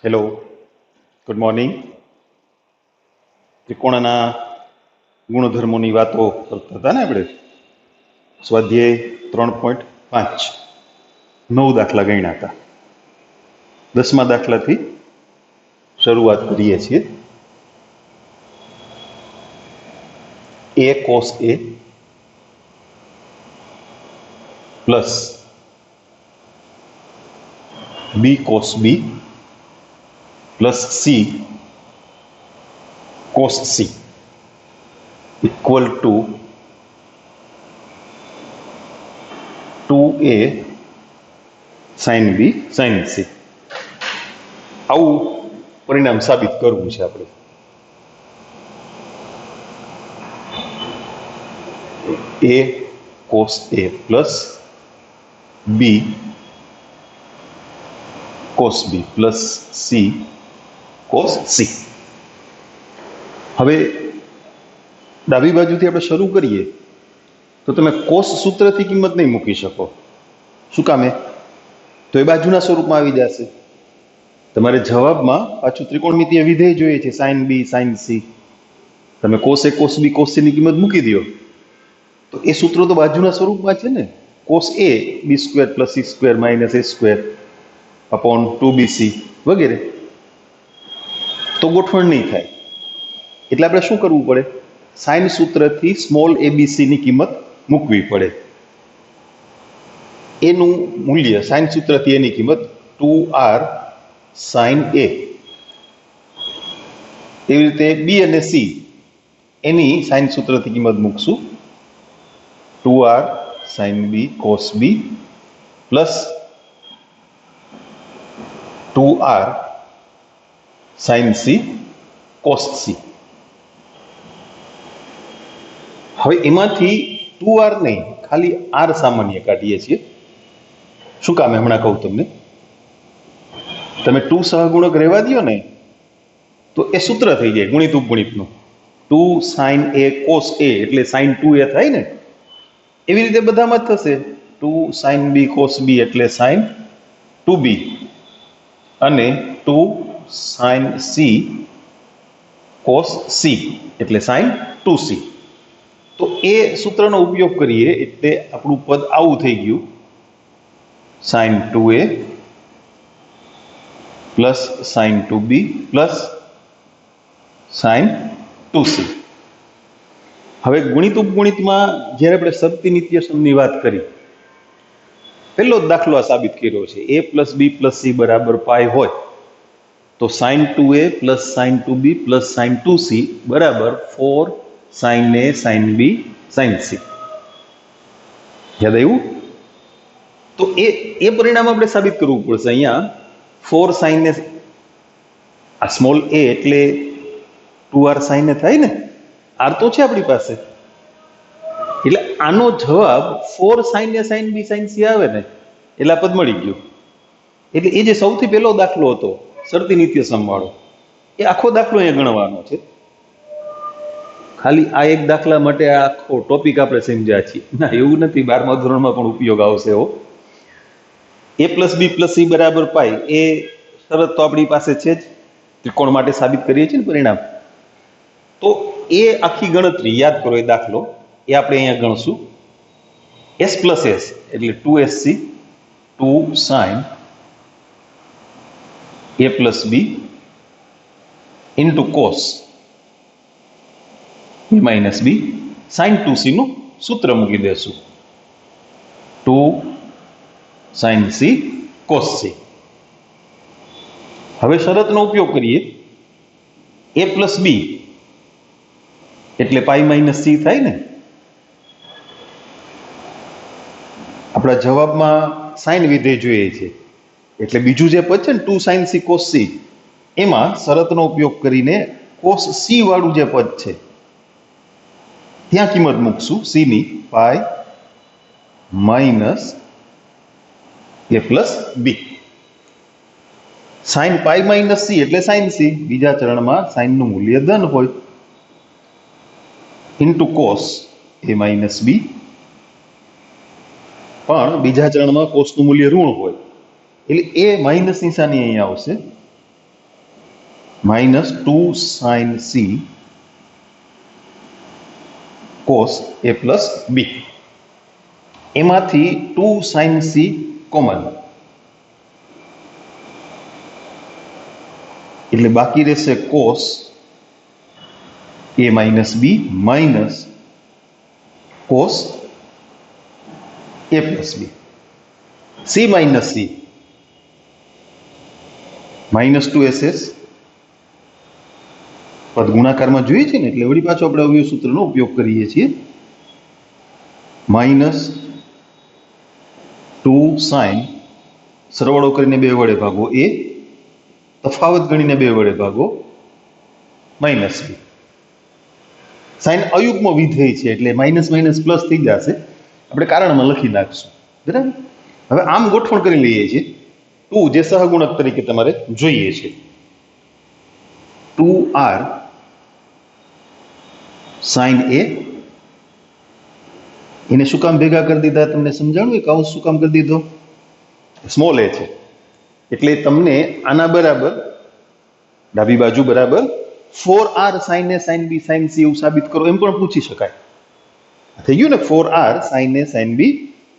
Hello, good morning. ત્રિકોણના ગુણધર્મોની વાતો કરતા હતા ને આપણે. સ્વાધ્યાય 3.5 9 દાખલા ગણ્યા હતા. 10મા દાખલાથી શરૂઆત કરીએ છીએ. a cos a plus b cos b plus c cos c equal to 2a sin b sin c. આવું પરિણામ સાબિત કરવું છે આપણે. a cos a plus b cos b plus c cos c. હવે ડાબી બાજુથી આપણે શરૂ કરીએ તો તમે કોસ સૂત્રથી કિંમત નહીં મૂકી શકો. શું કામે? તો એ બાજુના સ્વરૂપમાં આવી જશે. તમારે જવાબમાં પાછું ત્રિકોણમિતીય વિધેય જોઈએ છે, સાઇન બી સાઇન સી. તમે cos A cos B cos C ની કિંમત મૂકી દો તો એ સૂત્રો તો બાજુના સ્વરૂપમાં છે ને. Cos A B square plus C square minus A square upon 2bc વગેરે. તો ગોઠવણ નહીં થાય. એટલે આપણે શું કરવું પડે? સાઇન સૂત્રથી સ્મોલ એબીસી ની કિંમત મૂકવી પડે. એનું મૂલ્ય સાઇન સૂત્રથી એની કિંમત 2r સાઇન એ. એવી રીતે બી અને સી એની સાઇન સૂત્રથી કિંમત મૂકશું 2r sine B cos B plus 2r sine C cos C. હવે એમાંથી 2r નહીં, ખાલી r સામાન્ય કાઢીએ છીએ. શું કામ? હમણાં કહું તમને. તમે 2 સહગુણક રહેવા દો ને તો એ સૂત્ર થઈ જાય ગુણિત ઉપગુણિતનું. 2 સાઇન એ કોસ એ એટલે સાઇન 2a થાય ને. એવી રીતે બધામાં જ થશે. 2 સાઇન બી કોસ બી એટલે સાઇન 2b અને 2 સાઇન સી કોસ સી એટલે સાઇન 2c. તો એ સૂત્રનો ઉપયોગ કરીએ એટલે આપણું પદ આવું થઈ ગયું, sine 2a plus sine 2b plus sine 2c. હવે ગુણિત ઉપગુણિતમાં જ્યારે આપણે શરતી નિત્યસમની વાત કરી, પહેલો જ દાખલો આ સાબિત કર્યો છે. a plus B plus C બરાબર પાય હોય તો sine 2a plus sine 2b plus sine 2c બરાબર 4 sine A sine B sine C. યાદ આવ્યું? તો એ પરિણામ આપણે સાબિત કરવું પડશે. અહીંયા 4 સાઇન એ, આ સ્મોલ એ એટલે 2r સાઇન એ થાય ને. આર તો છે આપણી પાસે, એટલે આનો જવાબ 4 sine A sine B sine C આવે ને એટલે પદ મળી ગયું. એટલે એ જે સૌથી પહેલો દાખલો હતો શરતી નિત્યસમ વાળો, એ આખો દાખલો અહીંયા ગણવાનો છે. ખાલી આ એક દાખલા માટે આ આખો ટોપિક આપણે સમજ્યા છીએ ના, એવું નથી. 12મા ધોરણમાં પણ ઉપયોગ આવશે એવો. a plus B plus C બરાબર પાય એ શરત તો આપણી પાસે છે જ, ત્રિકોણ માટે સાબિત કરીએ છીએ ને પરિણામ. તો એ આખી ગણતરી યાદ કરો. એ દાખલો એ આપણે અહીંયા ગણશું. s પ્લસ એસ એટલે 2sc 2 sine a plus B into cos a minus B sine 2c નું સૂત્ર મૂકી દેશું 2 સાઇન સી કોસ સી. હવે શરતનો ઉપયોગ કરીએ. a પ્લસ બી એટલે પાઈ માઇનસ સી થાય ને. આપણા જવાબમાં સાઇન વિધેય જોઈએ છે એટલે બીજું જે પદ છે ને 2 સાઇન સી કોસ સી, એમાં શરતનો ઉપયોગ કરીને કોસ સી વાળું જે પદ છે ત્યાં કિંમત મૂકશું સી ની પાઈ માઇનસ એ પ્લસ બી. સાઇન પાઈ માઇનસ સી એટલે સાઇન સી, બીજા ચરણમાં સાઇનનું મૂલ્ય ધન હોય, ઇન્ટુ કોસ એ માઇનસ બી, પણ બીજા ચરણમાં કોસનું મૂલ્ય ઋણ હોય એટલે એ માઇનસ નિશાની અહીંયા આવશે minus 2 sine C cos A plus B. એમાંથી 2 સાઇન સી કોમન, એટલે બાકી રહેશે cos A minus B minus cos A plus B. C minus C minus 2SS પદ ગુણાકારમાં જોઈએ છે ને, એટલે વળી પાછો આપણે અવયવ સૂત્રનો ઉપયોગ કરીએ છીએ. માઇનસ 2 સાઇન, સરવાળો કરીને 2 વડે ભાગો એ, તફાવત ગણીને 2 વડે ભાગો માઇનસ બી. સાઇન અયુગ્મ વિધેય છે એટલે માઇનસ માઇનસ પ્લસ થઈ જશે, આપણે કારણમાં લખી નાખશું. બરાબર. હવે આમ ગોઠવણ કરી લઈએ છીએ. 2 જે સહગુણક તરીકે તમારે જોઈએ છે, 2r સાઇન એ, એને શું કામ ભેગા કરી દીધા તમને સમજાણું? એ કૌંસ શું કામ કરી દીધો? સ્મોલ એ છે એટલે તમને આના બરાબર ડાબી બાજુ બરાબર 4r sine A sine B sine C એવું સાબિત કરો એમ પણ પૂછી શકાય. થઈ ગયું ને, 4r sine A sine B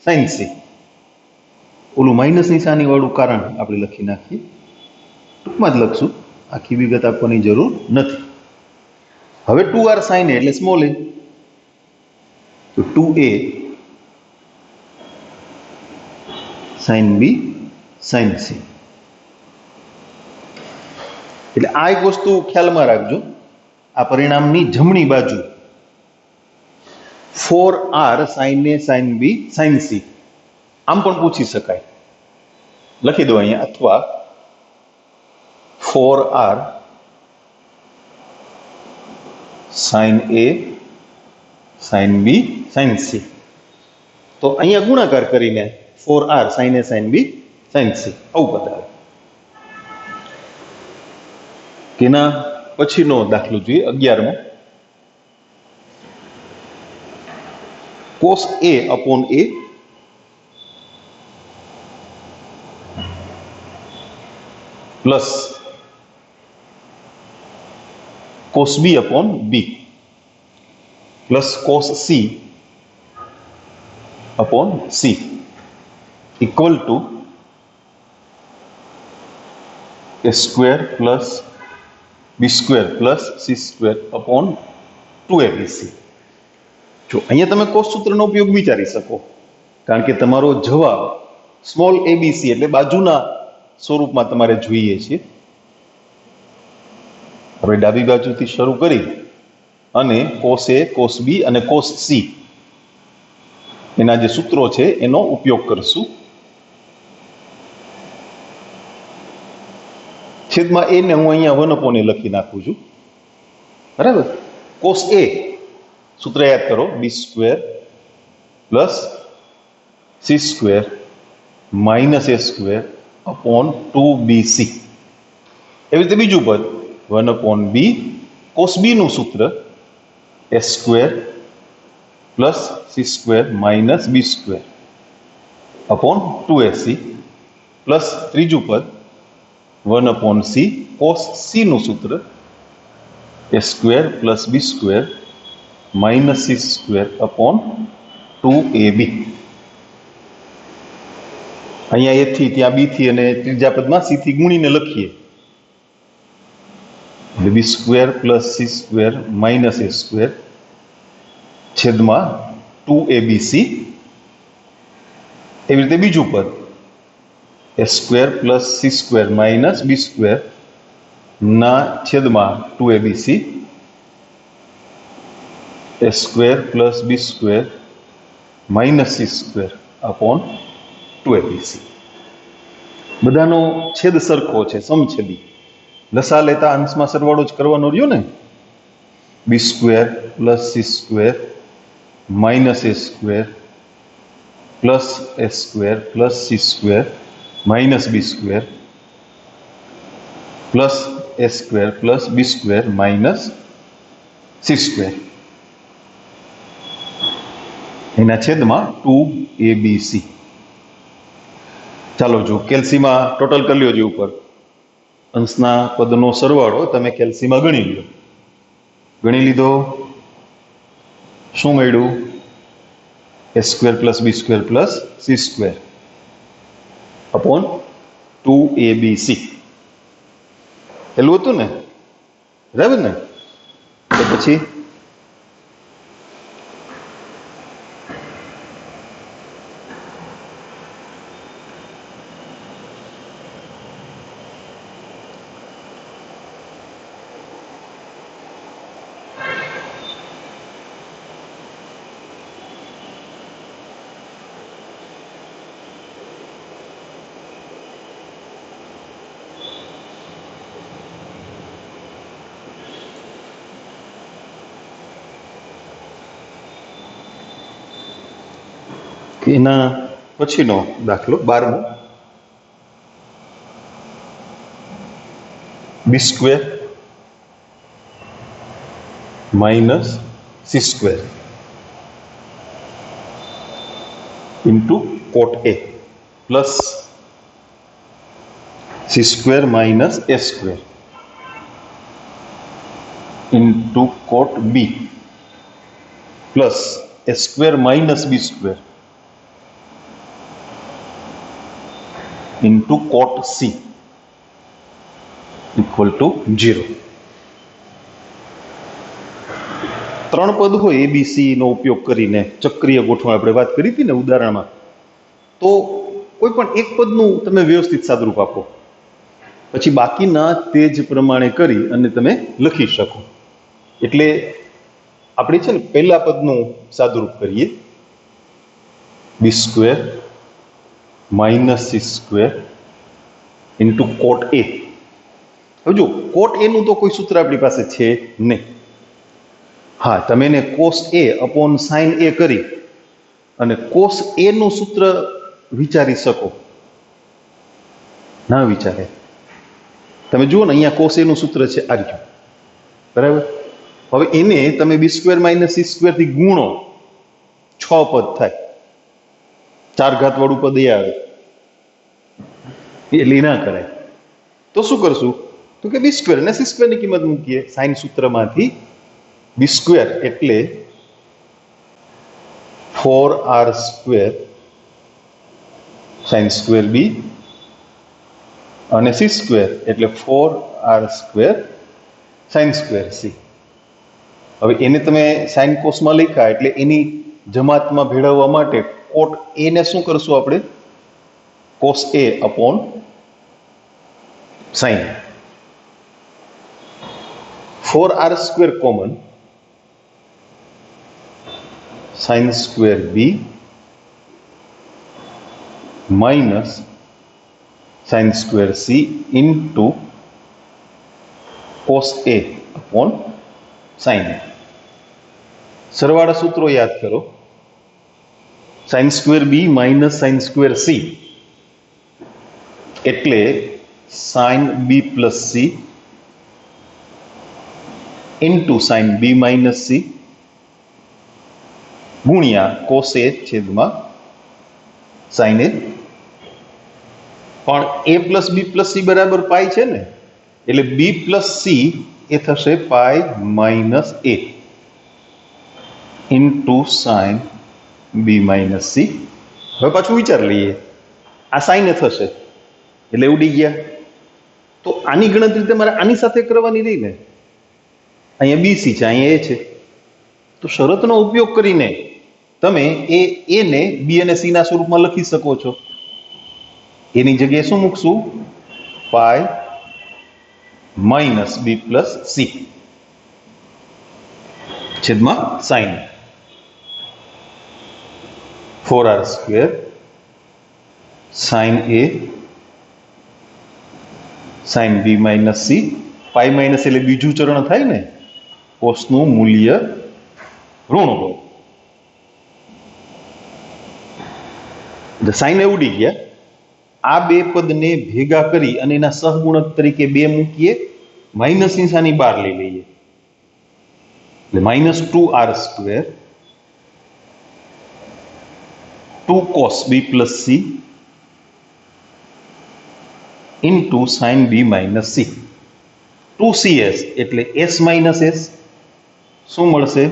sine C. ઓલું માઇનસ નિશાની વાળું કારણ આપણે લખી નાખીએ, ટૂંકમાં જ લખશું, આખી વિગત આપવાની જરૂર નથી. હવે 2r સાઇન એ એટલે સ્મોલ એ, તો 2a sign B sine C. એટલે આ એક વસ્તુ ખ્યાલમાં રાખજો, આ પરિણામની જમણી બાજુ 4r sine A sine B sine C આમ પણ પૂછી શકાય, લખી દો અહીંયા, અથવા 4r sine A sine B sine C. તો અહીંયા ગુણાકાર કરીને 4r sine A sine B sine C આવું પદ આવે. તેના પછીનો દાખલો જોઈએ, 11મો. Cos A upon A plus cos B upon B plus cos C upon C equal to A square plus B square plus C square upon 2abc. જો અહીંયા તમે કોસ સૂત્રનો ઉપયોગ વિચારી શકો, કારણ કે તમારો જવાબ સ્મોલ એબીસી એટલે બાજુના સ્વરૂપમાં તમારે જોઈએ છે. હવે ડાબી બાજુથી શરૂ કરી અને કોસ એ કોસ બી અને કોસ સી એના જે સૂત્રો છે એનો ઉપયોગ કરશું. છેદમાં એ ને હું અહીંયા 1 લખી નાખું છું. બરાબર. કોસ એ સૂત્ર યાદ કરો, B square plus C square minus A square upon 2bc. એવી રીતે બીજું પદ 1/b કોસ બી નું સૂત્ર A square plus C square minus B square upon 2ac plus ત્રીજું પદ 1/c કોસ સી નું સૂત્ર A square plus B square minus C square upon 2ab. અહીંયા એ થી ત્યાં બી થી અને ત્રીજા પદમાં સી થી ગુણીને લખીએ, B square plus C square minus A square છેદમાં 2abc. એવી રીતે બીજું પદ A square plus C square minus B square ના છેદમાં 2abc A square plus B square minus C square upon 2abc. બધાનો છેદ સરખો છે, સમછેદી. લસા લેતા અંશમાં સરવાળો જ કરવાનો રહ્યો ને. B square plus C square minus A square plus A square plus C square minus B square plus A square plus B square minus C square એના છેદમાં 2abc. ચાલો જો કેલ્સીમાં ટોટલ કરી લ્યો જે ઉપર અંશના પદનો સરવાળો તમે કેલ્સીમાં ગણી લો. ગણી લીધો, શું મળ્યું? a² + b² + c² upon 2abc. પેલું હતું ને, બરાબર ને? તો પછી એના પછીનો દાખલો 12મો. b² - c² into cot A plus c² - a² into cot B plus a² - b² into cot C equal to 0. ત્રણ પદ હોય ABC નો ઉપયોગ કરીને ચક્રીય ગોઠવણ આપણે વાત કરી હતી ને ઉદાહરણમાં, તો કોઈ પણ એક પદનું તમે વ્યવસ્થિત સાદુરૂપ આપો, પછી બાકીના તે જ પ્રમાણે કરી અને તમે લખી શકો. એટલે આપણે છે ને પહેલા પદનું સાદુરૂપ કરીએ, b² - c² into cot A. હવે જો cot A નું તો કોઈ સૂત્ર આપણી પાસે છે નહીં. હા, તમે એને cos A upon sin A કરી અને cos A નું સૂત્ર વિચારી શકો? ના વિચારે. તમે જુઓ ને, અહીંયા cos A નું સૂત્ર છે આ રહ્યું, બરાબર? હવે એને તમે b² - c² થી ગુણો, 6 પદ થાય. 4 ઘાત વાળું પદ એ આવે, એટલે ના કરાય. તો શું કરશું? તો કે b² અને c² ની કિંમત મૂકીએ સાઇન સૂત્રમાંથી. b² એટલે 4r² sin² b અને c² એટલે 4r² sin² c. હવે એને તમે સાઇન કોસમાં લખ્યા એટલે એની જમાતમાં ભેળવવા માટે કોટ A ને શું કરશું આપણે? cos A upon sin. 4r² common, sin² b minus sin² c into cos A upon sin. સરવાળા સૂત્રો યાદ કરો. sin² b minus sin² c એટલે sin b plus c into sin b minus c ગુણ્યા cos A છેદમાં sin A. પણ a plus b plus c બરાબર પાઈ છે ને, એટલે b plus c એ થશે પાઈ minus a into sin b minus c. હવે પાછું વિચાર લઈએ, આ sin એ થશે એટલે ઉડી ગયા. તો આની ગણતરી તમારે આની સાથે કરવાની રહી ને. અહીંયા bc છે, અહીંયા a છે. તો શરતનો ઉપયોગ કરીને તમે એ ને b અને c ના સ્વરૂપમાં લખી શકો છો. એની જગ્યાએ શું મૂકશું? Pi minus b plus c છેદમાં sin 4r² sin A sin b minus c. Pi minus એટલે બીજું ચરણ થાય ને, કોસનું મૂલ્ય ઋણ હોય. સાઇન એ ઉડી ગયા. આ બે પદને ભેગા કરી અને એના સહગુણક તરીકે 2 મૂકીએ, માઇનસ નિશાની બહાર લઈ લઈએ એટલે -2r² 2 cos b plus c into sine B minus C. 2cs એટલે s માઇનસ s શું મળશે?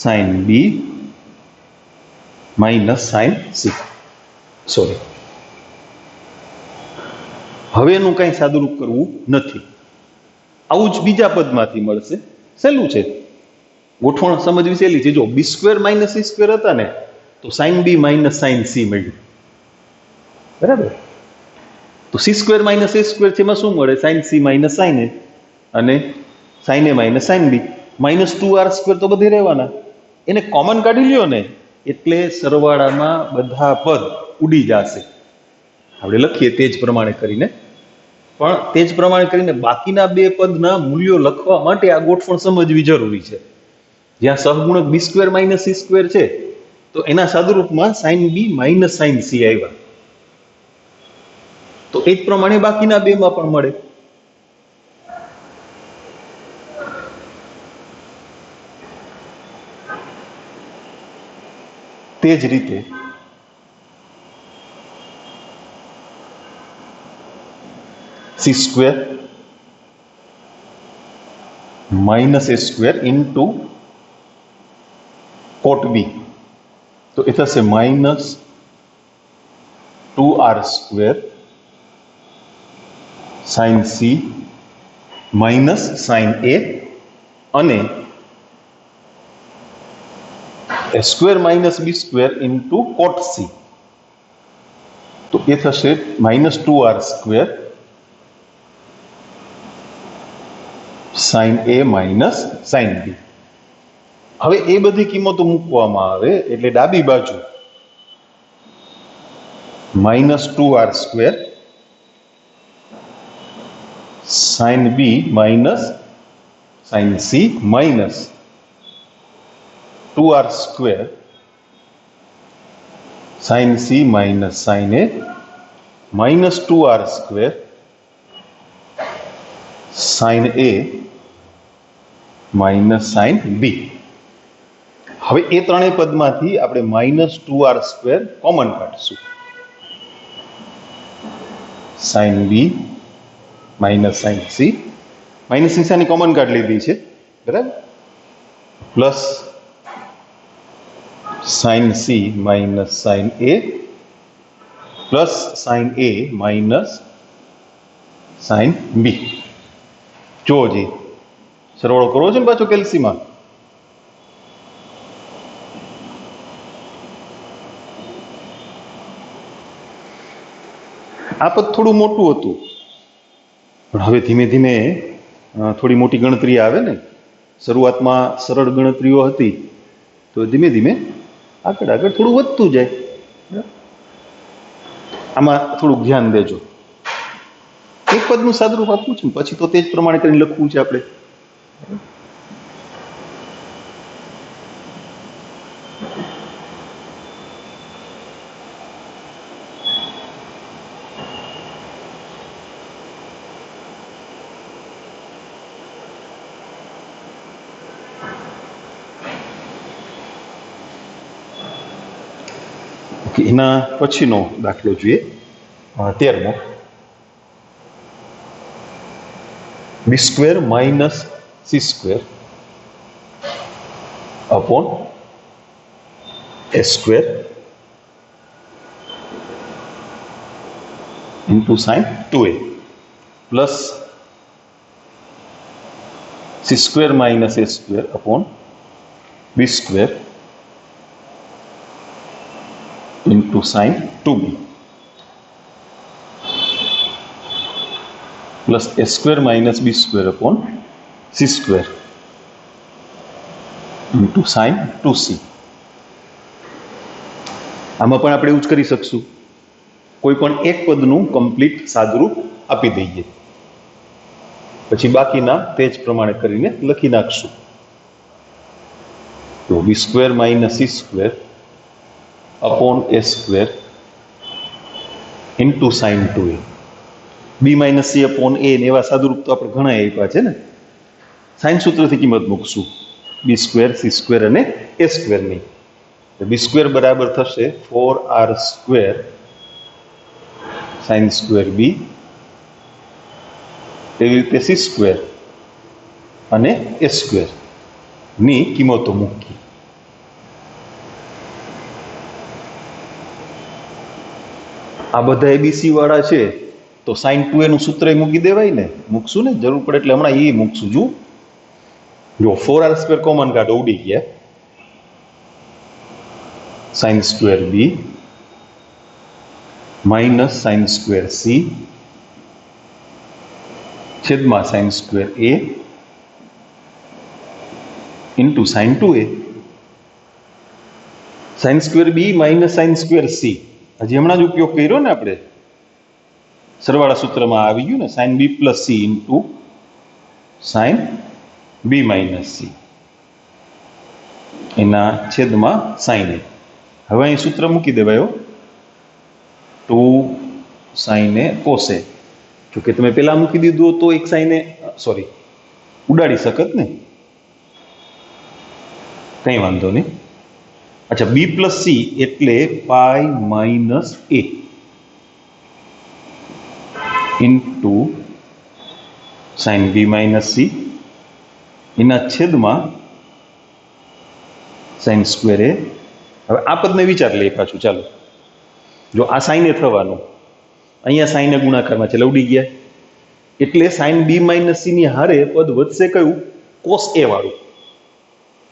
Sine B minus sine C. Sorry, હવે એનું કંઈ સાદુરૂપ કરવું નથી. આવું જ બીજા પદમાંથી મળશે. સહેલું છે, ગોઠવણ સમજવી સહેલી છે. જો B square minus C square હતા ને તો sine B minus sine C મળ્યું, બરાબર. તો C square minus A square છે, એમાં શું મળે? Sine C minus sine A, અને sine A minus sine B. -2r square તો બધે રહેવાના, એને કોમન કાઢી લ્યો ને એટલે સરવાળામાં બધા પદ ઉડી જશે. આપણે લખીએ તે જ પ્રમાણે કરીને, પણ તે જ પ્રમાણે કરીને બાકીના બે પદના મૂલ્યો લખવા માટે આ ગોઠવણ સમજવી જરૂરી છે. જ્યાં સહગુણક B square minus C square છે તો એના સાદુરૂપમાં sine B minus sine C આવ્યા, તો એ જ પ્રમાણે બાકીના બેમાં પણ મળે. તે જ રીતે C square minus A square into cot B, તો એ થશે -2r square sine C minus sine A, અને A square minus B square into cot C, તો એ થશે -2r square sine A minus sine B. હવે એ બધી કિંમતો મૂકવામાં આવે એટલે ડાબી બાજુ -2r square sine B minus sine C minus 2r square sine C minus sine A minus 2r square sine A minus sine B. હવે એ ત્રણેય પદમાંથી આપણે -2r સ્ક્વેર કોમન કાઢશું. Sine B minus sine C, minus નિશાની common કાઢી લીધી છે, બરાબર. Plus sine C minus sine A plus sine A minus sine B. જો જી સરવાળો કરવો છે ને પાછો કેલ્સીમાં, આ પદ થોડું મોટું હતું પણ હવે ધીમે ધીમે થોડી મોટી ગણતરી આવે ને. શરૂઆતમાં સરળ ગણતરીઓ હતી તો ધીમે ધીમે આગળ આગળ થોડું વધતું જાય. આમાં થોડુંક ધ્યાન દેજો. એક પદનું સાદુરૂપ આપવું છે પછી તો તે જ પ્રમાણે કરીને લખવું છે આપણે. એના પછીનો દાખલો જોઈએ, 13મો. B square minus C square upon A square into sine 2a plus C square minus A square upon B square into sin 2b plus a square minus b square upon c square into sin 2c. આમાં પણ આપણે એવું જ કરી શકશું, કોઈ પણ એક પદનું કમ્પ્લીટ સાદુરૂપ આપી દઈએ પછી બાકીના તે જ પ્રમાણે કરીને લખી નાખશું. તો B square minus C square upon A square into sine 2a. B minus C upon A ने एवं सादुरूप तो આપણે ઘણા આપ્યા છે ને. સાઇન સૂત્રથી કિંમત મૂકશું, બી સ્ક્વેર સી સ્ક્વેર અને એ સ્ક્વેર ની. બી સ્ક્વેર બરાબર થશે 4r સ્ક્વેર સાઇન સ્ક્વેર બી, એવી રીતે સી સ્ક્વેર અને એ સ્ક્વેર ની કિંમતો મૂકી. આ બધા એબીસી વાળા છે તો સાઇન 2a નું સૂત્ર મૂકી દેવાય ને, મૂકશું ને, જરૂર પડે એટલે હમણાં એ મૂકશું. જો 4r² કોમન કાઢો, ઉડી ગયા. Sine square B minus sine square C છેદમાં sine square A into sine 2a. Sine square B minus sine square C હજી હમણાં જ ઉપયોગ કર્યો ને આપણે, સરવાળા સૂત્રમાં આવી ગયું ને, sine B plus C into sine B minus C એના છેદમાં સાઇન એ. હવે અહીં સૂત્ર મૂકી દેવાયો 2 સાઇન એ કોસ એ. જો કે તમે પેલા મૂકી દીધું તો એક સાઇન એ સોરી ઉડાડી શકત ને, કંઈ વાંધો નહીં. અચ્છા, બી પ્લસ સી એટલે pi minus A into sine B minus C એના છેદમાં સાઇન સ્ક્વેર એ. હવે આ પદને વિચાર લઈએ પાછું, ચાલો. જો આ સાઇન એ થવાનું, અહીંયા સાઇન એ ગુણાકારમાં છે, ઉડી ગયા, એટલે સાઇન બી માઇનસ સી ની હારે પદ વધશે કયું? કોસ એ વાળું.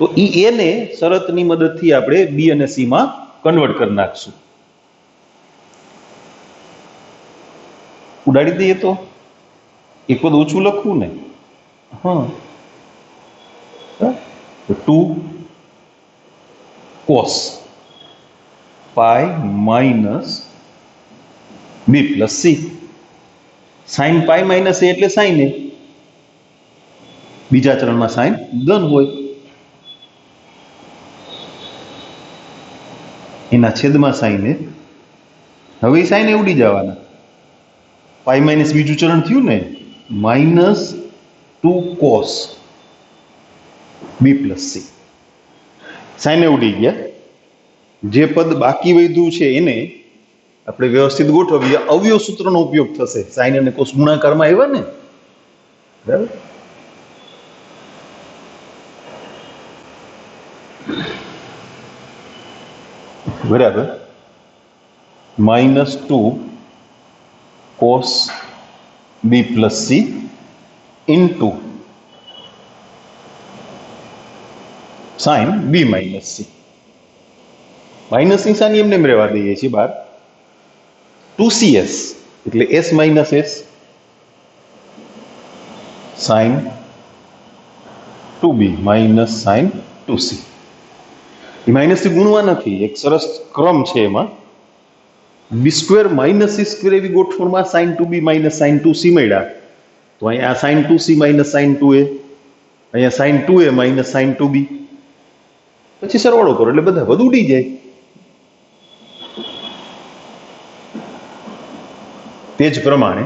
તો ઈ એ ને શરતની મદદથી આપણે બી અને સી માં કન્વર્ટ કરી નાખશું. ઉડાડી દઈએ તો એક પદ ઓછું લખવું ને. હા, 2 cos pi minus B plus C. Sine pi minus A એટલે સાઇન એ, બીજા ચરણમાં સાઇન ધન હોય, એના છેદમાં સાઇન એ. હવે સાઇન એ ઉડી જવાના, પાઈ માઇનસ બીજું ચરણ થયું ને, minus 2 cos B plus C. Sine એ ઉડી ગયા. જે પદ બાકી વધ્યું છે એને આપણે વ્યવસ્થિત ગોઠવીએ. અવયવ સૂત્રનો ઉપયોગ થશે. સાઇન અને કોસ ગુણાકારમાં આવ્યા ને, બરાબર. બરાબર, -2 cos B plus C into sine B minus C. Minus ની સાની એમને રહેવા દઈએ છીએ બહાર. 2cs એટલે s minus s sine 2b minus sine 2c. એ માઇનસ થી ગુણવા નથી, એક સરસ ક્રમ છે એમાં. B square minus C square એવી ગોઠવણમાં sign 2b minus sine 2c મળ્યા, તો અહીંયા sign 2c minus sine 2a, અહીંયા sign 2a minus sine 2b. પછી સરવાળો કરો એટલે બધા વધુ ઉડી જાય. તે જ પ્રમાણે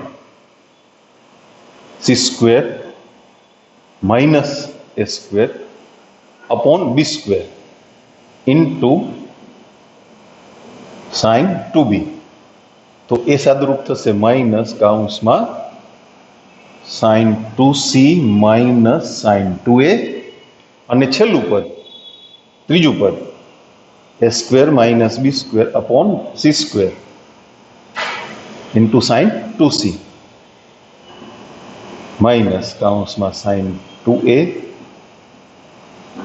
C square minus A square upon B square into sine 2b. તો એ સાદુરૂપ થશે માઇનસ કાઉન્સમાં sine 2c minus sine 2a, અને છેલ્લું પદ, ત્રીજું પદ, A square minus B square upon C square into sine 2c minus કાઉન્સમાં sine 2a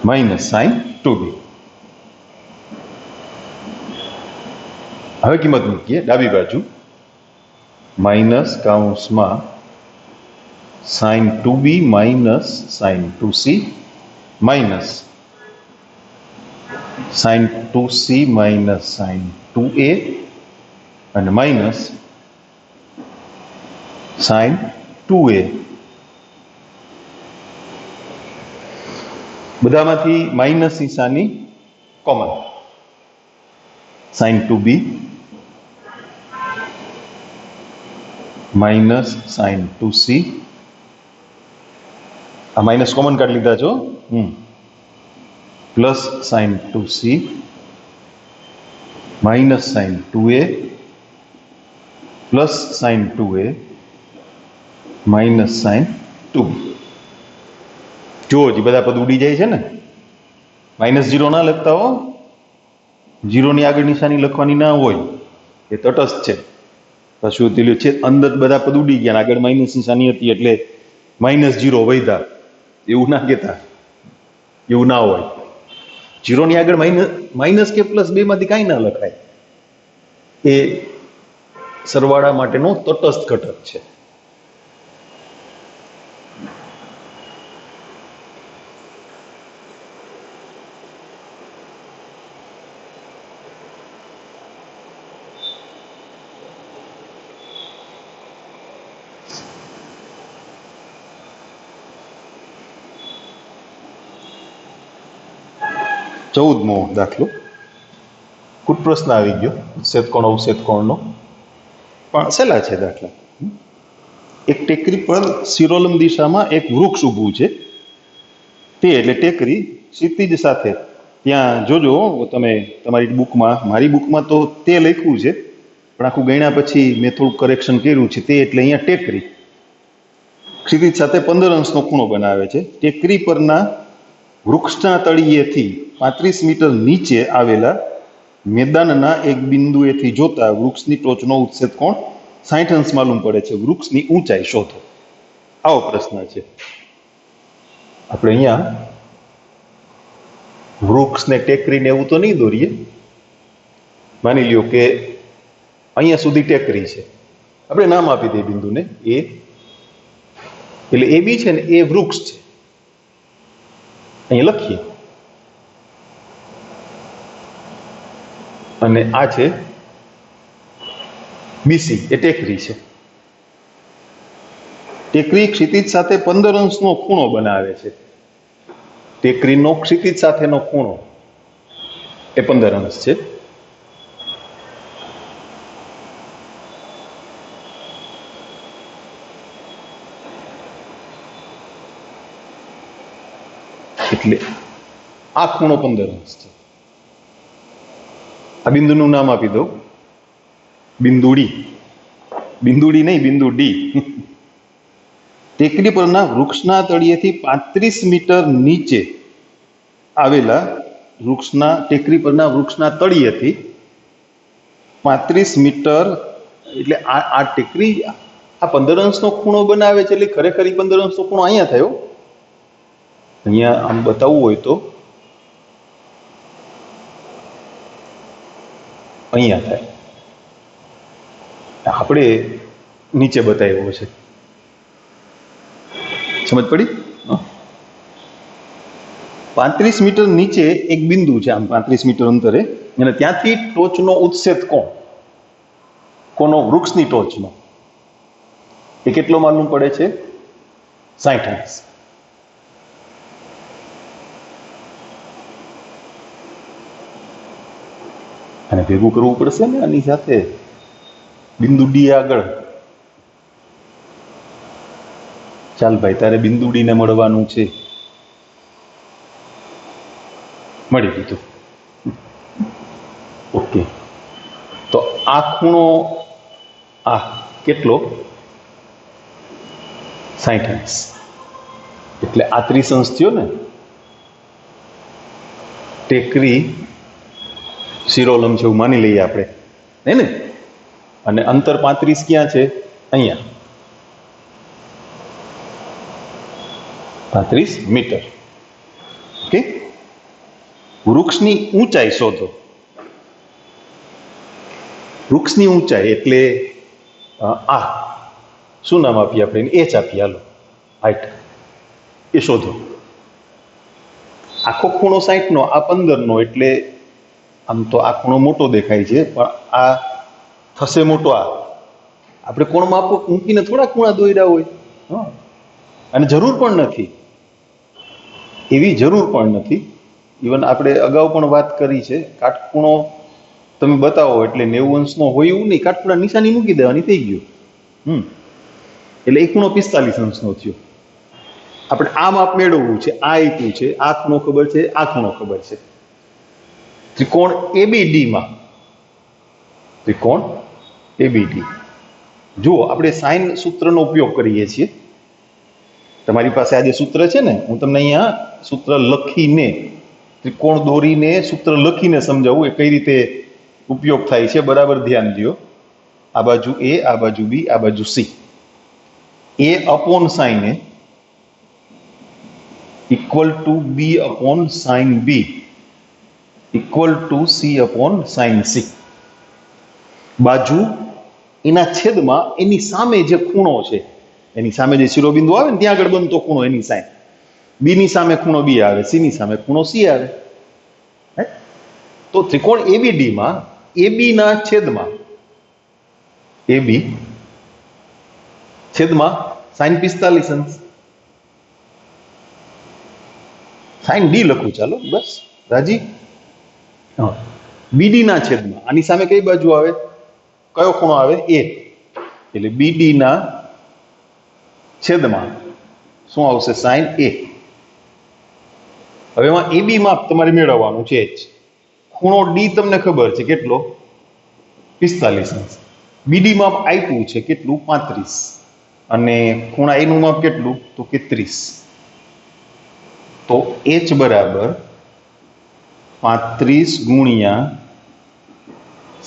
minus sine 2b. હવે કિંમત મૂકીએ ડાબી બાજુ. માઇનસ કાઉન્સમાં sine 2b minus sine 2c minus sine 2c minus sine 2a અને માઇનસ સાઇન 2a. બધામાંથી minus નિશાની common. Sign 2b minus sine 2c, આ માઇનસ કોમન કાઢી લીધા છો, plus sine 2c minus sine 2a plus sine 2a minus sine 2b. જુઓ જી બધા પદ ઉડી જાય છે ને. -0 ના લખતા હો, 0 ની આગળ નિશાની લખવાની ના હોય, એ તટસ્થ છે. પછી પેલું છે અંદર બધા પદ ઉડી ગયા, આગળ માઇનસ નિશાની હતી એટલે -0 વધ્યા, એવું ના કહેતા, એવું ના હોય. 0 ની આગળ માઇનસ કે +2 માંથી કાંઈ ના લખાય, એ સરવાળા માટેનો તટસ્થ ઘટક છે. ચૌદમો દાખલો. ખુદ પ્રશ્ન આવી ગયો, ઉચ્છેદ કોણ અવચ્છેદ કોણનો, પણ સહેલા છે દાખલા. એક ટેકરી પર શિરોલંબ દિશામાં એક વૃક્ષ ઊભું છે. તે એટલે ટેકરી ક્ષિતિજ સાથે, ત્યાં જોજો તમે તમારી બુકમાં, મારી બુકમાં તો તે લખ્યું છે, પણ આખું ગણ્યા પછી મેં થોડું કરેક્શન કર્યું છે. તે એટલે અહીંયા ટેકરી ક્ષિતિજ સાથે 15 અંશનો ખૂણો બનાવે છે. ટેકરી પરના વૃક્ષના તળિયેથી 35 મીટર નીચે આવેલા મેદાનના એક બિંદુએથી જોતા વૃક્ષની ટોચનો ઉચ્છેદ કોણ 60 અંશ માલુમ પડે છે. વૃક્ષની ઊંચાઈ શોધો. આવો પ્રશ્ન છે. આપણે અહીંયા વૃક્ષને ટેકરીને એવું તો નહીં દોરીએ. માની લ્યો કે અહીંયા સુધી ટેકરી છે, આપણે નામ આપી દઈએ બિંદુને એ, એટલે એ બી છે ને એ વૃક્ષ છે, અહીંયા લખીએ. અને આ છે બીસી, એ ટેકરી છે. ટેકરી ક્ષિતિજ સાથે 15 અંશનો ખૂણો બનાવે છે. ટેકરીનો ક્ષિતિજ સાથેનો ખૂણો એ 15 અંશ છે. એટલે આ ખૂણો 15 અંશ છે. આ બિંદુનું નામ આપી દો બિંદુ ડી. બિંદુડી નહીં, બિંદુ ડી. ટેકરી પરના વૃક્ષના તળિયેથી 35 મીટર નીચે આવેલા ટેકરી પરના વૃક્ષના તળિયેથી 35 મીટર, એટલે આ ટેકરી આ 15 અંશનો ખૂણો બનાવે છે. એટલે ખરેખર 15 અંશનો ખૂણો અહીંયા થયો. અહીંયા આમ બતાવવું હોય તો અહીંયા થાય, આપણે નીચે બતાવ્યો છે. સમજ પડી? 35 મીટર નીચે એક બિંદુ છે, આમ 35 મીટર અંતરે, અને ત્યાંથી ટોચનો ઉચ્છેદ કોણ, કોનો, વૃક્ષની ટોચનો, એ કેટલો માલુમ પડે છે? 60 અંશ. અને ભેગું કરવું પડશે ને આની સાથે, બિંદુ ડી આગળ. ચાલ ભાઈ, તારે બિંદુ ડી ને મળવાનું છે. મળી દીધું. ઓકે, તો આ ખૂણો આ કેટલો? 60 અંશ. એટલે આ 30 અંશ થયો ને. ટેકરી શિરોલંબ છે એવું માની લઈએ આપણે, હે ને? અને અંતર 35 ક્યાં છે? અહીંયા 35 મીટર. ઓકે, વૃક્ષની ઊંચાઈ શોધો. વૃક્ષની ઊંચાઈ એટલે આ શું નામ આપીએ આપણે? એચ આપીએ, હાલો, હાઈટ. એ શોધો. આખો ખૂણો 60 નો, આ 15 નો, એટલે આમ તો આ ખૂણો મોટો દેખાય છે, પણ આ થશે મોટો. આ આપણે કોણ માપો મૂકીને થોડા ખૂણા દોર્યા હોય, અને જરૂર પણ નથી, એવી જરૂર પણ નથી. ઇવન આપણે અગાઉ પણ વાત કરી છે, કાટખૂણો તમે બતાવો એટલે 90 અંશનો હોય એવું નહીં, કાટખૂણા નિશાની મૂકી દેવાની, થઈ ગયું. એટલે એક ખૂણો 45 અંશનો થયો. આપણે આ માપ મેળવવું છે, આ આપ્યું છે, આ ખૂણો ખબર છે, આ ખૂણો ખબર છે. ત્રિકોણ એબીડી માં, ત્રિકોણ એબીડી જુઓ, આપણે સાઇન સૂત્રનો ઉપયોગ કરીએ છીએ. તમારી પાસે આ જે સૂત્ર છે ને, હું તમને અહીંયા સૂત્ર લખીને, ત્રિકોણ દોરીને સૂત્ર લખીને સમજાવું એ કઈ રીતે ઉપયોગ થાય છે. બરાબર ધ્યાન દો. આ બાજુ એ, આ બાજુ બી, આ બાજુ C. A upon sine A equal to B upon sine B equal to C upon sine C. બાજુ એના છેદમાં એની સામે જે ખૂણો છે, એની સામે જે શિરોબિંદુ આવે ને ત્યાં આગળ બનતો ખૂણો એની સાઈન. બી ની સામે ખૂણો બી આવે, સી ની સામે ખૂણો સી આવે. તો ત્રિકોણ એબીડી માં એબી ના છેદમાં એબી છેદમાં સાઈન 45 અંશ. સાઈન ડી લખું, ચાલો બસ રાજી. બીડી ના છેદમાં આની સામે કઈ બાજુ આવે, કયો ખૂણો આવે, એ. એટલે બીડી ના છેદમાં શું આવશે, સાઈન એ. હવે એમાં એબી માપ તમારે મેળવવાનું છે જ. ખૂણો ડી તમને ખબર છે કેટલો, 45 અંશ. બીડી માપ આપ્યું છે કેટલું, 35. અને ખૂણા એનું માપ કેટલું, તો કે 30. તો H બરાબર 35 ગુણ્યા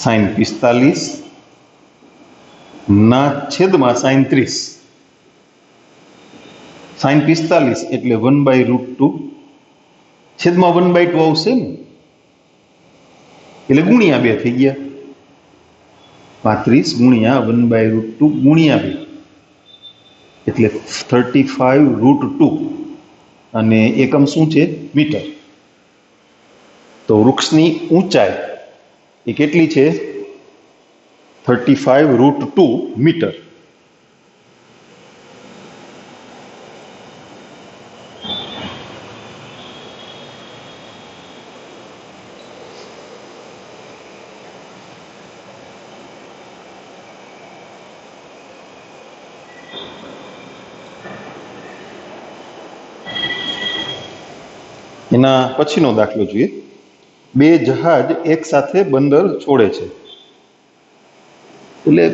સાઈન 45 ના છેદમાં સાઈન 30. સાઈન 45 એટલે 1/√2 છેદમાં 1/2 આવશે ને, એટલે ગુણ્યા 2 થઈ ગયા. 35 ગુણ્યા 1/√2 ગુણ્યા 2 એટલે 35√2 અને એકમ શું છે, મીટર. તો વૃક્ષની ઊંચાઈ એ કેટલી છે, 35√2 મીટર. એના પછીનો દાખલો જોઈએ. બે જહાજ એક સાથે બંદર છોડે છે. એટલે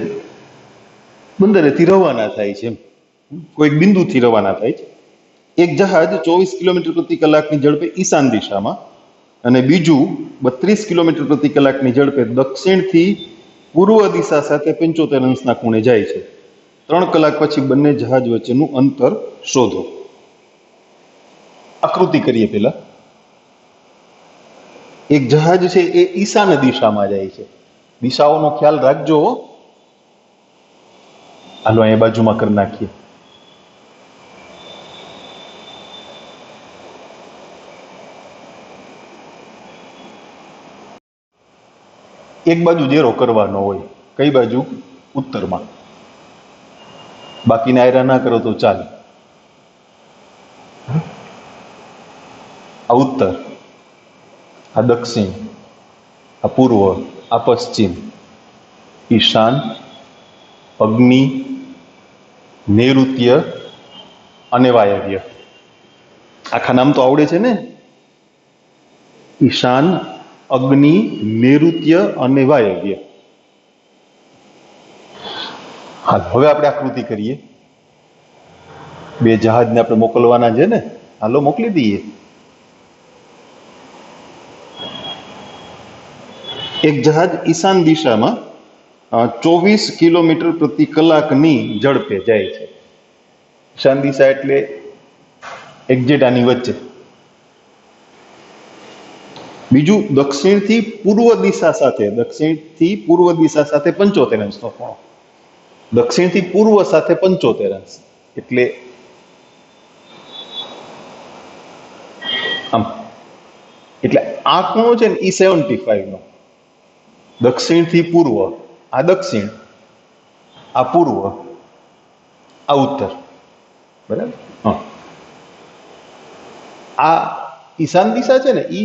બંદરેથી રવાના થાય છે, કોઈક બિંદુથી રવાના થાય છે. એક જહાજ 24 કિલોમીટર પ્રતિ કલાકની ઝડપે ઈશાન દિશામાં અને બીજું 32 કિલોમીટર પ્રતિ કલાકની ઝડપે દક્ષિણથી પૂર્વ દિશા સાથે 75 અંશના ખૂણે જાય છે. 3 કલાક પછી બંને જહાજ વચ્ચેનું અંતર શોધો. આકૃતિ કરીએ પેલા. એક જહાજ છે એ ઈશાન દિશામાં જાય છે. દિશાઓનો ખ્યાલ રાખજો. હાલો અહીંયા બાજુમાં કરી નાખીએ. એક બાજુ ઝેરો કરવાનો હોય, કઈ બાજુ, ઉત્તરમાં. બાકીના આયરા ના કરો તો ચાલે. આ ઉત્તર, આ દક્ષિણ, આ પૂર્વ, આ પશ્ચિમ, ઈશાન, અગ્નિ, નૈઋત્ય અને વાયવ્ય. આખા નામ તો આવડે છે ને, ઈશાન, અગ્નિ, નૈઋત્ય અને વાયવ્ય. હાલ હવે આપણે આકૃતિ કરીએ. બે જહાજને આપણે મોકલવાના છે ને, હાલો મોકલી દઈએ. એક જહાજ ઈશાન દિશામાં 24 કિલોમીટર પ્રતિ કલાકની ઝડપે જાય છે. ઈશાન દિશા એટલે એક્ઝેક્ટ આની વચ્ચે. બીજું દક્ષિણથી પૂર્વ દિશા સાથે 75 અંશનો ખૂણો. દક્ષિણથી પૂર્વ સાથે 75 અંશ એટલે આમ. એટલે આ ખૂણો છે ને એ 75 નો. દક્ષિણથી પૂર્વ, આ દક્ષિણ, આ પૂર્વ, આ ઉત્તર. બરાબર. હા, આ ઈશાન દિશા છે ને એ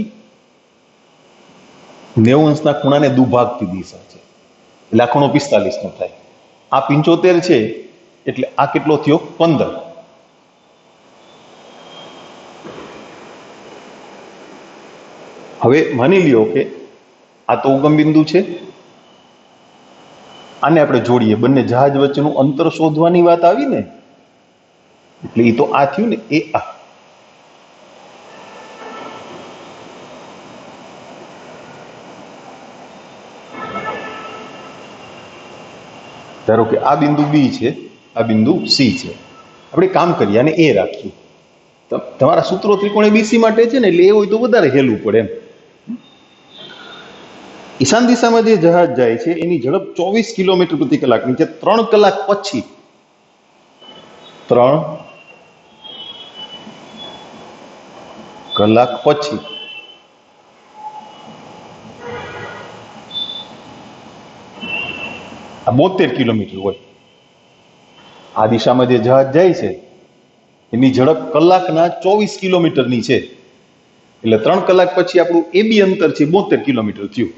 90 અંશના ખૂણાને દુભાગતી દિશા છે, એટલે આ ખૂણો 45 નો થાય. આ 75 છે એટલે આ કેટલો થયો, 15. હવે માની લ્યો કે આ તો ઉગમ બિંદુ છે, આને આપણે જોડીએ, બંને જહાજ વચ્ચેનું અંતર શોધવાની વાત આવી ને, એટલે એ તો આ થયું ને, એ આ. ધારો કે આ બિંદુ બી છે, આ બિંદુ સી છે. આપણે કામ કરીએ અને એ રાખીએ. તમારા સૂત્રો ત્રિકોણ બીસી માટે છે ને, એટલે એ હોય તો વધારે હેલું પડે એમ. ઈશાન દિશામાં જે જહાજ જાય છે એની ઝડપ 24 કિલોમીટર પ્રતિ કલાકની છે. 3 કલાક પછી 3 કલાક પછી આ 72 કિલોમીટર હોય. આ દિશામાં જે જહાજ જાય છે એની ઝડપ કલાકના 24 કિલોમીટરની છે, એટલે 3 કલાક પછી આપણું એ બી અંતર છે 72 કિલોમીટર થયું.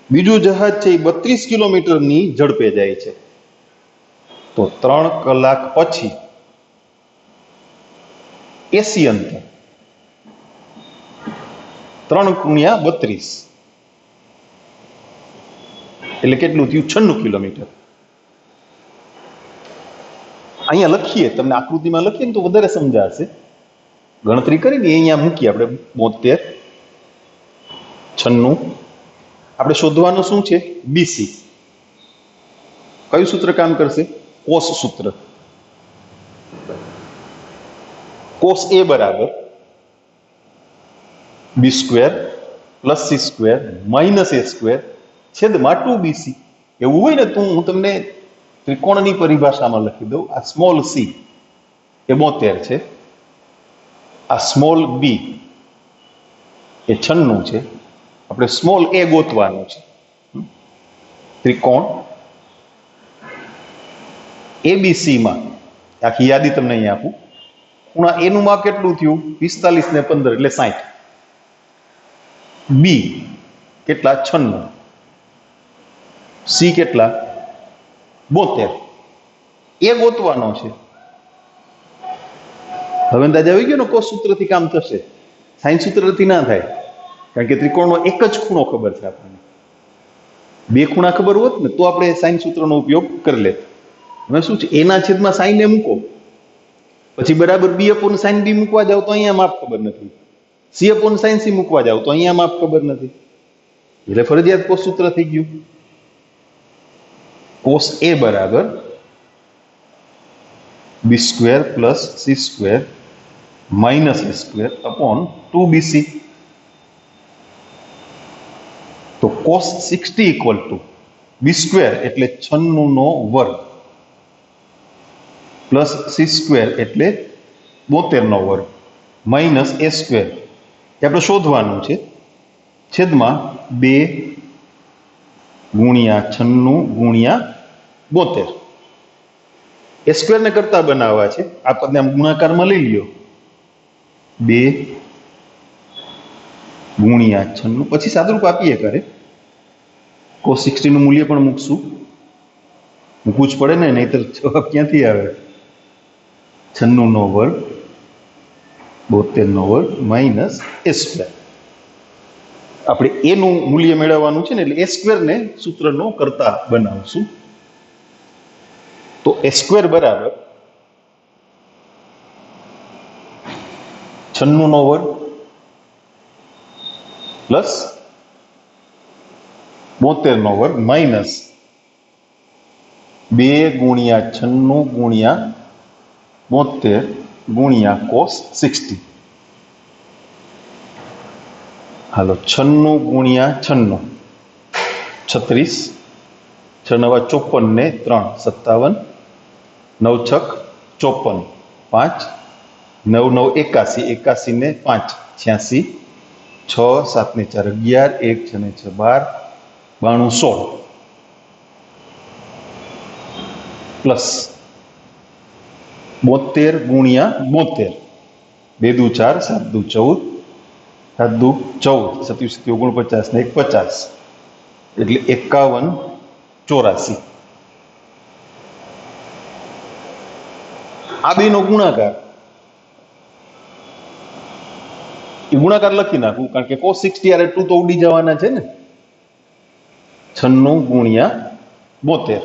બીજું જહાજ છે એ 32 કિલોમીટરની ઝડપે જાય છે, તો 3 કલાક પછી એસી અંતર 3 ગુણ્યા 32 એટલે કેટલું થયું? 96 કિલોમીટર. અહીંયા લખીએ, તમને આકૃતિમાં લખીએ ને તો વધારે સમજાશે. ગણતરી કરીને અહીંયા મૂકીએ આપણે 72, 96. આપણે શોધવાનું શું છે? બીસી. કયું સૂત્ર કામ કરશે? કોસ સૂત્ર. કોસ એ બરાબર B square plus C square minus A square છેદમાં 2bc. એવું હોય ને તો હું તમને ત્રિકોણની પરિભાષામાં લખી દઉં. આ સ્મોલ સી એ 72 છે, આ સ્મોલ બી એ 96 છે. આપણે સ્મોલ એ ગોતવાનું છે. ત્રિકોણ એબીસીમાં આખી યાદી તમને અહીંયા આપું. ખૂણા એ નું માપ કેટલું થયું? 45 ને 15 એટલે 60. બી કેટલા? 96. સી કેટલા? 72. એ ગોતવાનો છે. હવે અંદાજ આવી ગયો ને, કોસ સૂત્રથી કામ થશે, સાઈન સૂત્રથી ના થાય, કારણ કે ત્રિકોણનો એક જ ખૂણો ખબર છે આપણને. બે ખૂણા ખબર હોત ને તો આપણે સાઈન સૂત્રનો ઉપયોગ કરી લેત. હવે શું છે? એના છેદમાં સાઈન એ મૂકો, પછી બરાબર બી અપોન સાઈન બી મૂકવા જાવ તો અહીંયા માપ ખબર નથી, સી અપોન સાઈન સી મૂકવા જાવ તો અહીંયા માપ ખબર નથી, એટલે ફરજિયાત કોસ સૂત્ર થઈ ગયું. કોસ એ બરાબર B square plus C square minus A square upon 2bc. તો cos 60 equal to B square એટલે 96 નો વર્ગ પ્લસ સી સ્ક્વેર એટલે 72 નો વર્ગ માઇનસ એ સ્ક્વેર એ આપણે શોધવાનું છે, છેદમાં 2 ગુણ્યા 96 ગુણ્યા 72. એ સ્ક્વેર ને કરતા બનાવવા છે, આ પદને આમ ગુણાકારમાં લઈ લ્યો. 2 ગુણ્યા 96 પછી સાદુરૂપ આપીએ કરે. cos 60 નું મૂલ્ય પણ મૂકશું, મૂકવું જ પડે ને, નહીતર જવાબ ક્યાંથી આવે? 96 નો વર્ગ 72 નો વર્ગ માઇનસ એ સ્ક્વેર. આપણે એ નું મૂલ્ય મેળવવાનું છે ને, એટલે એ સ્ક્વેર ને સૂત્રનો કરતા બનાવશું. તો એ સ્ક્વેર બરાબર 96 નો વર્ગ પ્લસ 72 નો વર્ગ માઇનસ 2 ગુણ્યા 96 ગુણ્યા 72 ગુણ્યા cos 60. હાલો, 96 ગુણ્યા 96 36, 6 નવા 54 ને 3 57, 9 છક 54, 5 9 9 81, 81 ને 5 86, 6 7 ને 4 11, 1 6 ને 6 12, 92 16 પ્લસ 72 ગુણ્યા 72, 2 દુ 4, 7 દુ 14, 7 દુ 14, 27 49 ને 1 50 એટલે 51 84. આ બે નો ગુણાકાર, એ ગુણાકાર લખી નાખું, કારણ કે cos 60 યારે 2 તો ઉડી જવાના છે ને. 96 ગુણ્યા 72,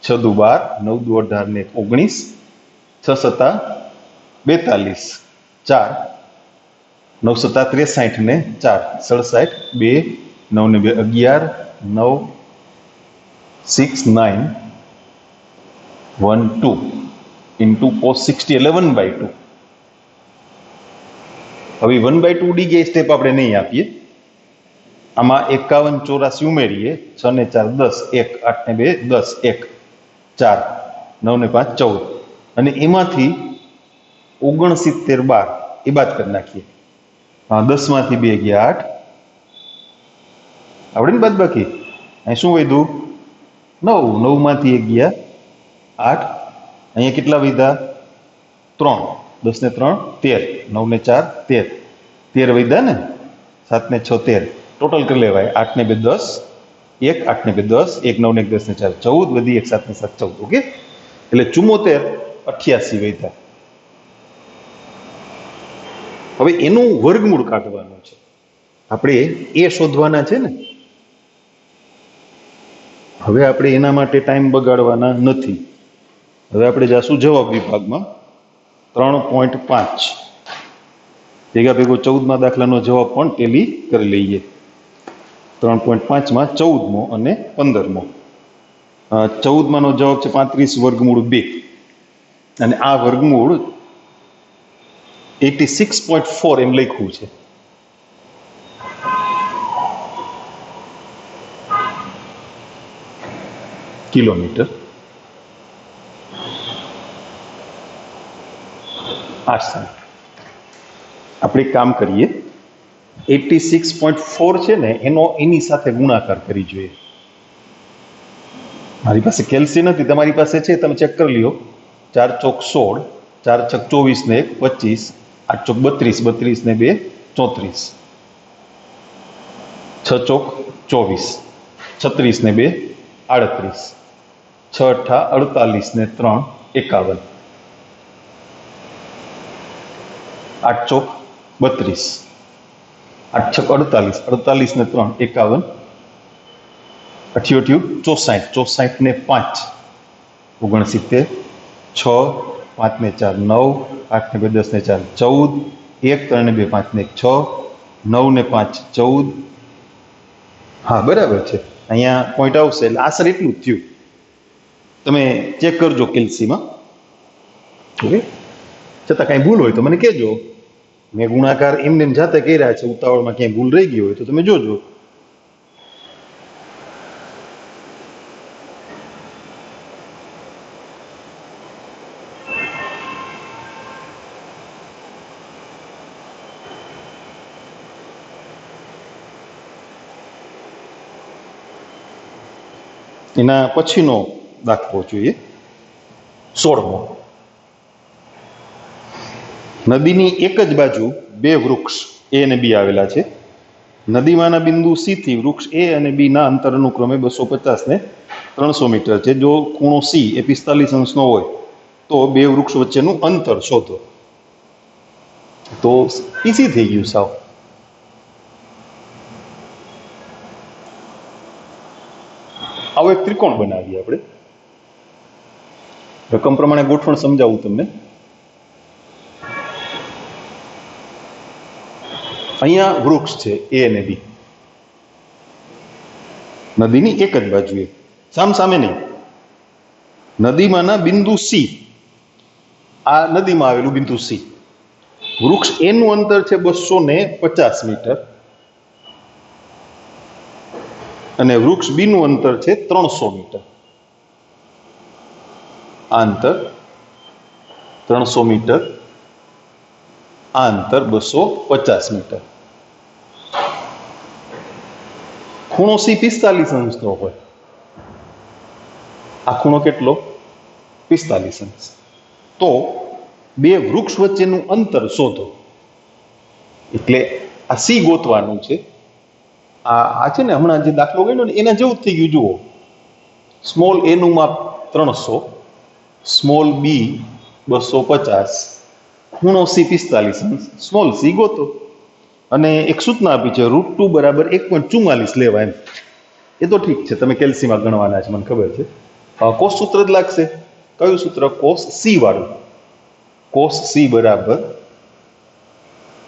6 દુ 12, 9 દુ 18 ને 19, 6 સત્તા 42, 4, 9 સત્તા 63 ને 4 67, 2, 9 ને 2 11, 9, 6, 9, 1, 2 into cos 60 11/2. હવે 1/2 ડી ગઈ સ્ટેપ આપણે નહીં આપીએ. આમાં 51 84 ઉમેરીએ. 6 ને 4 10, 1, 8 ને 2 10, 1, 4, 9 ને 5 14, અને એમાંથી 69 12 એ બાદ કરી નાખીએ. 10 માંથી 2 ગયા 8, આવડે ને બાદ બાકી. અહીં શું વધ્યું? 9, 9 માંથી 1 ગયા 8, અહીંયા કેટલા વધ્યા? 3, 10 ને 3 13, 9 ને 4 13, 13 વધ્યા ને, 7 ને 6 13, ટોટલ કરી લેવાય. 8 ને 2 10, 1, 8 ને 2 10, 1 9 ને 1 10 ને 4 14, વધી 1 7 ને 7 14. ઓકે, એટલે 74 88 વધ્યા. હવે એનું વર્ગમૂળ કાઢવાનું છે. આપણે એ શોધવાના છે ને. હવે આપણે એના માટે ટાઈમ બગાડવાના નથી. હવે આપણે જાશું જવાબ વિભાગમાં. 3.5 ભેગા ભેગો 14મા દાખલાનો જવાબ પણ ટેલી કરી લઈએ. 3.5માં 14મો અને 15મો. 14માનો જવાબ છે 35 વર્ગમૂળ 2, અને આ વર્ગમૂળ 86.4 એમ લખ્યું છે. કિલોમીટર. આપણે કામ કરીએ, 86.4 છે ને એની સાથે ગુણાકાર કરી જોઈએ. મારી પાસે કેલ્સી નથી, તમારી પાસે છે, તમે ચેક કરી લ્યો. 4 ચોક 16, 4 છક 24 ને 1 25, 8 ચોક 32, 32 ને 2 34, 6 ચોક 24, 36 ને 2 38, 6 અઠ્ઠા 48 ને 3 51, 8 ચોક 32, 8 છક 48, 48 ને 3 51, 88 64, 64 ને 5 69, 6, 5 ને 4 9, 8 ને 2 10 ને 4 14, 1 3 ને 2 5 ને 6, 9 ને 5 14. હા, બરાબર છે. અહીંયા પોઈન્ટ આવશે એટલે આશરે એટલું જ થયું. તમે ચેક કરજો કેલ્સીમાં. ઓકે, છતાં કાંઈ ભૂલ હોય તો મને કહેજો. મેં ગુણાકાર એમને જાતે કર્યા છે, ઉતાવળમાં ક્યાંય ભૂલ રહી ગઈ હોય તો તમે જોજો. એના પછીનો દાખલો જોઈએ, 16મો. નદીની એક જ બાજુ બે વૃક્ષ એ અને બી આવેલા છે. નદીમાંના બિંદુ સી થી વૃક્ષ એ અને બી ના અંતર અનુક્રમે 250 ને 300 મીટર છે. જો ખૂણો સી એ 45 અંશનો હોય તો બે વૃક્ષ વચ્ચેનું અંતર શોધો. તો ઈઝી થઈ ગયું સાવ. આવો એક ત્રિકોણ બનાવીએ આપણે. રકમ પ્રમાણે ગોઠવણ સમજાવું તમને. અહીંયા વૃક્ષ છે એ અને બી, નદીની એક જ બાજુએ, સામસામે નહીં. નદીમાંના બિંદુ સી, આ નદીમાં આવેલું બિંદુ સી. વૃક્ષ એનું અંતર છે 250 મીટર અને વૃક્ષ બી નું અંતર છે 300 મીટર. આ અંતર 300 મીટર, આ અંતર 250 મીટર. ખૂણો સી 45 અંશનો હોય. આ ખૂણો કેટલો? 45 અંશ. તો બે વૃક્ષ વચ્ચેનું અંતર શોધો. એટલે આ સી ગોતવાનું છે. આ છે ને હમણાં જે દાખલો ગણ્યો ને એના જેવું જ થઈ ગયું. જુઓ, સ્મોલ એ નું માપ 300, સ્મોલ બી 250, ખૂણો સી 45 અંશ, સ્મોલ સી ગોતો. અને એક સૂચના આપી છે, √2 = 1.44 લેવા એમ. એ તો ઠીક છે, તમે કેલ્સીમાં ગણવાના છે, મને ખબર છે. કોસ સૂત્ર જ લાગશે. કયું સૂત્ર? કોસ સી વાળું. કોસ સી બરાબર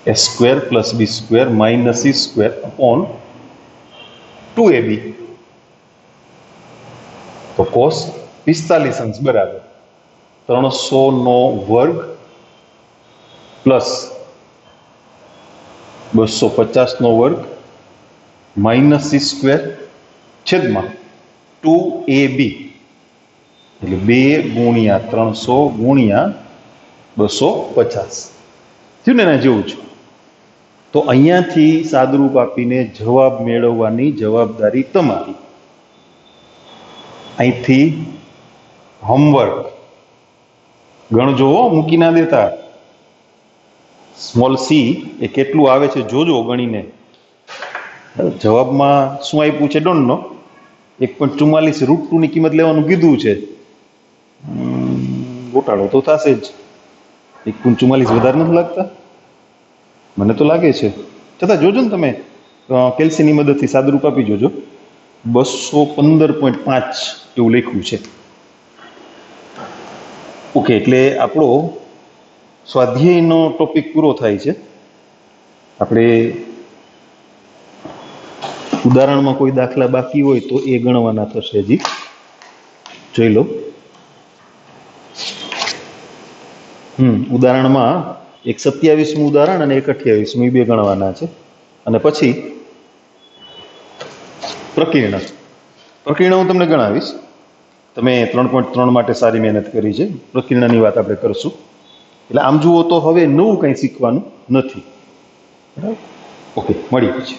a square plus B square minus C square upon 2ab. તો કોસ 45 અંશ બરાબર 300 નો વર્ગ પ્લસ 250 નો વર્ગ માઇનસ સી સ્ક્વેર છેદમાં 2ab, એટલે 2 ગુણ્યા 300 ગુણ્યા 250 થયું ને એના જેવું છે. તો અહીંયાથી સાદરૂપ આપીને જવાબ મેળવવાની જવાબદારી તમારી. અહીંથી હોમવર્ક ગણજો, મૂકી ના દેતા. સ્મોલ સી એ કેટલું આવે છે જોજો ગણીને. જવાબમાં શું આપ્યું છે ડોન્ટ નો. 1.44 √2 ની કિંમત લેવાનું કીધું છે. ગોટાળો તો થશે જ. 1.44 વધારે નથી લાગતા? મને તો લાગે છે. છતાં જોજો ને તમે, કેલ્સીની મદદથી સાદુરૂપ આપી જોજો. 215.5 એવું લખ્યું છે. ઓકે, એટલે આપણો સ્વાધ્યાયનો ટોપિક પૂરો થાય છે. આપણે ઉદાહરણમાં કોઈ દાખલા બાકી હોય તો એ ગણવાના થશે. હજી જોઈ લો. ઉદાહરણમાં એક 27મું ઉદાહરણ અને એક 28મું, એ બે ગણવાના છે. અને પછી પ્રકીર્ણ હું તમને ગણાવીશ. તમે 3.3 માટે સારી મહેનત કરી છે. પ્રકીર્ણની વાત આપણે કરશું. એટલે આમ જુઓ તો હવે નવું કંઈ શીખવાનું નથી. બરાબર? ઓકે, મળીએ પછી.